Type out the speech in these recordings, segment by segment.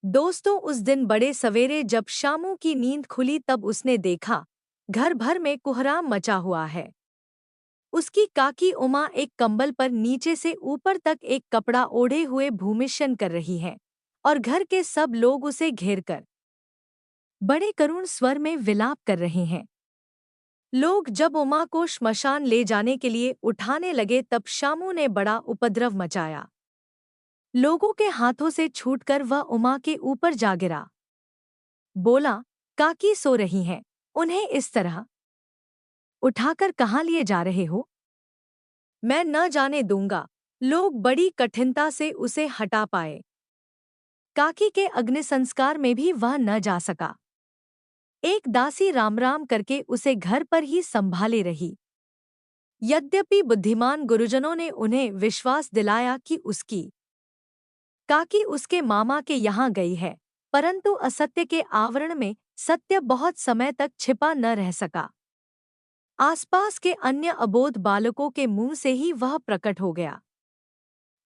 दोस्तों, उस दिन बड़े सवेरे जब शामू की नींद खुली तब उसने देखा घर भर में कोहराम मचा हुआ है। उसकी काकी उमा एक कंबल पर नीचे से ऊपर तक एक कपड़ा ओढ़े हुए भूमिशन कर रही है और घर के सब लोग उसे घेर कर बड़े करुण स्वर में विलाप कर रहे हैं। लोग जब उमा को श्मशान ले जाने के लिए उठाने लगे तब शामू ने बड़ा उपद्रव मचाया। लोगों के हाथों से छूटकर वह उमा के ऊपर जा गिरा। बोला, काकी सो रही हैं, उन्हें इस तरह उठाकर कहाँ लिए जा रहे हो? मैं न जाने दूंगा। लोग बड़ी कठिनता से उसे हटा पाए। काकी के अग्निसंस्कार में भी वह न जा सका। एक दासी राम राम करके उसे घर पर ही संभाले रही। यद्यपि बुद्धिमान गुरुजनों ने उन्हें विश्वास दिलाया कि उसकी काकी उसके मामा के यहाँ गई है, परंतु असत्य के आवरण में सत्य बहुत समय तक छिपा न रह सका। आसपास के अन्य अबोध बालकों के मुंह से ही वह प्रकट हो गया।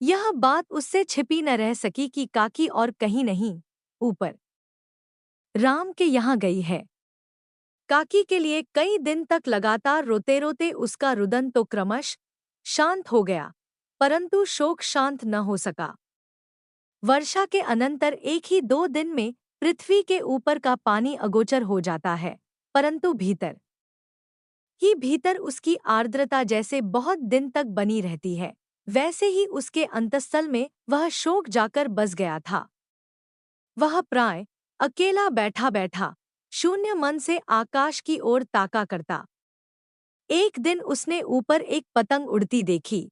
यह बात उससे छिपी न रह सकी कि काकी और कहीं नहीं, ऊपर राम के यहाँ गई है। काकी के लिए कई दिन तक लगातार रोते रोते उसका रुदन तो क्रमश शांत हो गया, परंतु शोक शांत न हो सका। वर्षा के अनंतर एक ही 2 दिन में पृथ्वी के ऊपर का पानी अगोचर हो जाता है, परंतु भीतर उसकी आर्द्रता जैसे बहुत दिन तक बनी रहती है, वैसे ही उसके अंतःस्थल में वह शोक जाकर बस गया था। वह प्राय अकेला बैठा बैठा शून्य मन से आकाश की ओर ताका करता। एक दिन उसने ऊपर एक पतंग उड़ती देखी।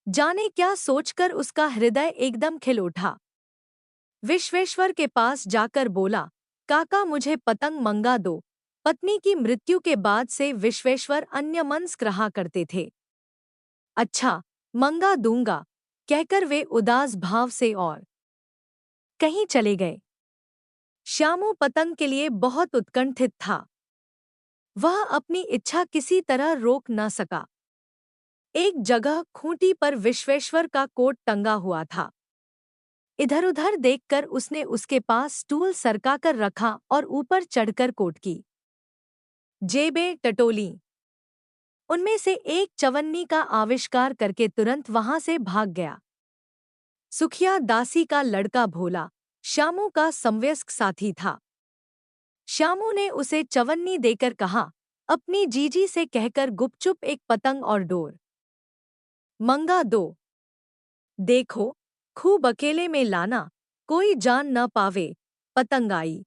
जाने क्या सोचकर उसका हृदय एकदम खिल उठा। विश्वेश्वर के पास जाकर बोला, काका मुझे पतंग मंगा दो। पत्नी की मृत्यु के बाद से विश्वेश्वर अन्यमनस्क रहा करते थे। अच्छा, मंगा दूंगा, कहकर वे उदास भाव से और कहीं चले गए। श्यामू पतंग के लिए बहुत उत्कंठित था। वह अपनी इच्छा किसी तरह रोक न सका। एक जगह खूंटी पर विश्वेश्वर का कोट टंगा हुआ था। इधर-उधर देखकर उसने उसके पास स्टूल सरका कर रखा और ऊपर चढ़कर कोट की जेबें टटोली। उनमें से एक चवन्नी का आविष्कार करके तुरंत वहां से भाग गया। सुखिया दासी का लड़का भोला श्यामू का समवयस्क साथी था। श्यामू ने उसे चवन्नी देकर कहा, अपनी जीजी से कहकर गुपचुप एक पतंग और डोर मंगा दो। देखो, खूब अकेले में लाना, कोई जान न पावे। पतंग आई।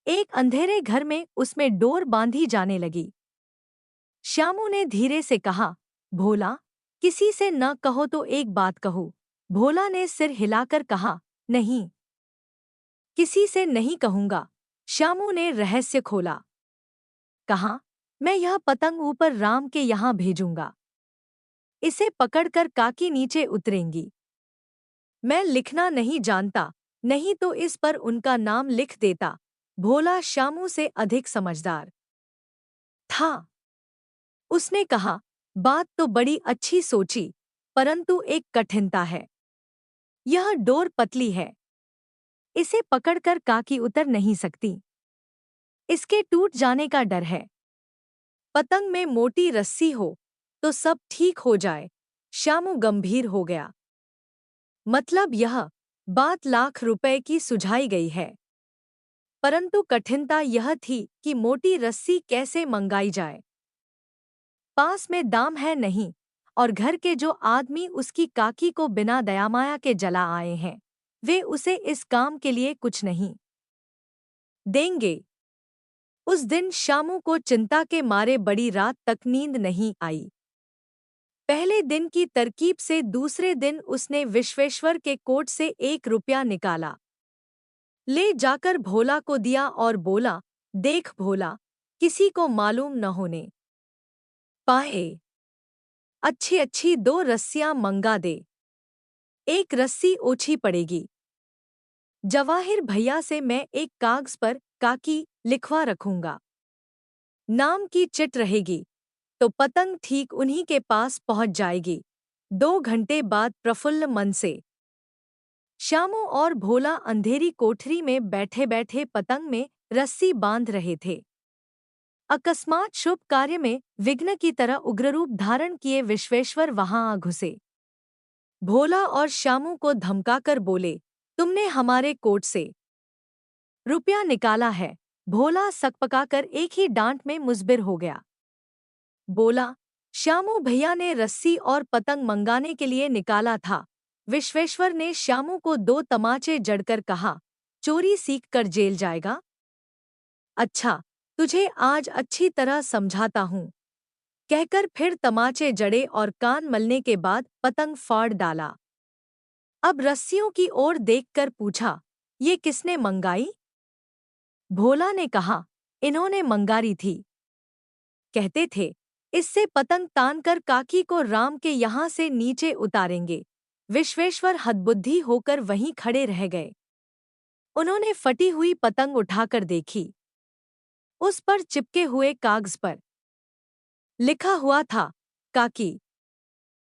एक अंधेरे घर में उसमें डोर बांधी जाने लगी। श्यामू ने धीरे से कहा, भोला, किसी से न कहो तो एक बात कहूँ। भोला ने सिर हिलाकर कहा, नहीं, किसी से नहीं कहूंगा। श्यामू ने रहस्य खोला। कहा, मैं यह पतंग ऊपर राम के यहाँ भेजूंगा। इसे पकड़कर काकी नीचे उतरेंगी। मैं लिखना नहीं जानता, नहीं तो इस पर उनका नाम लिख देता। भोला श्यामू से अधिक समझदार था। उसने कहा, बात तो बड़ी अच्छी सोची, परंतु एक कठिनता है। यह डोर पतली है, इसे पकड़कर काकी उतर नहीं सकती। इसके टूट जाने का डर है। पतंग में मोटी रस्सी हो तो सब ठीक हो जाए। श्यामू गंभीर हो गया। मतलब यह बात लाख रुपए की सुझाई गई है, परंतु कठिनता यह थी कि मोटी रस्सी कैसे मंगाई जाए। पास में दाम है नहीं, और घर के जो आदमी उसकी काकी को बिना दयामाया के जला आए हैं, वे उसे इस काम के लिए कुछ नहीं देंगे। उस दिन श्यामू को चिंता के मारे बड़ी रात तक नींद नहीं आई। पहले दिन की तरकीब से दूसरे दिन उसने विश्वेश्वर के कोट से 1 रुपया निकाला, ले जाकर भोला को दिया और बोला, देख भोला, किसी को मालूम न होने पाए। अच्छी अच्छी 2 रस्सियां मंगा दे। एक रस्सी ओछी पड़ेगी। जवाहिर भैया से मैं एक कागज पर काकी लिखवा रखूंगा। नाम की चिट रहेगी तो पतंग ठीक उन्हीं के पास पहुंच जाएगी। 2 घंटे बाद प्रफुल्ल मन से श्यामू और भोला अंधेरी कोठरी में बैठे बैठे पतंग में रस्सी बांध रहे थे। अकस्मात शुभ कार्य में विघ्न की तरह उग्ररूप धारण किए विश्वेश्वर वहां आ घुसे। भोला और श्यामू को धमकाकर बोले, तुमने हमारे कोट से रुपया निकाला है। भोला सकपकाकर एक ही डांट में मुजबिर हो गया। बोला, श्यामू भैया ने रस्सी और पतंग मंगाने के लिए निकाला था। विश्वेश्वर ने श्यामू को 2 तमाचे जड़कर कहा, चोरी सीख कर जेल जाएगा। अच्छा, तुझे आज अच्छी तरह समझाता हूँ। कहकर फिर तमाचे जड़े और कान मलने के बाद पतंग फाड़ डाला। अब रस्सियों की ओर देखकर पूछा, ये किसने मंगाई? भोला ने कहा, इन्होंने मंगारी थी। कहते थे, इससे पतंग तानकर काकी को राम के यहाँ से नीचे उतारेंगे। विश्वेश्वर हतबुद्धि होकर वहीं खड़े रह गए। उन्होंने फटी हुई पतंग उठाकर देखी। उस पर चिपके हुए कागज पर लिखा हुआ था, काकी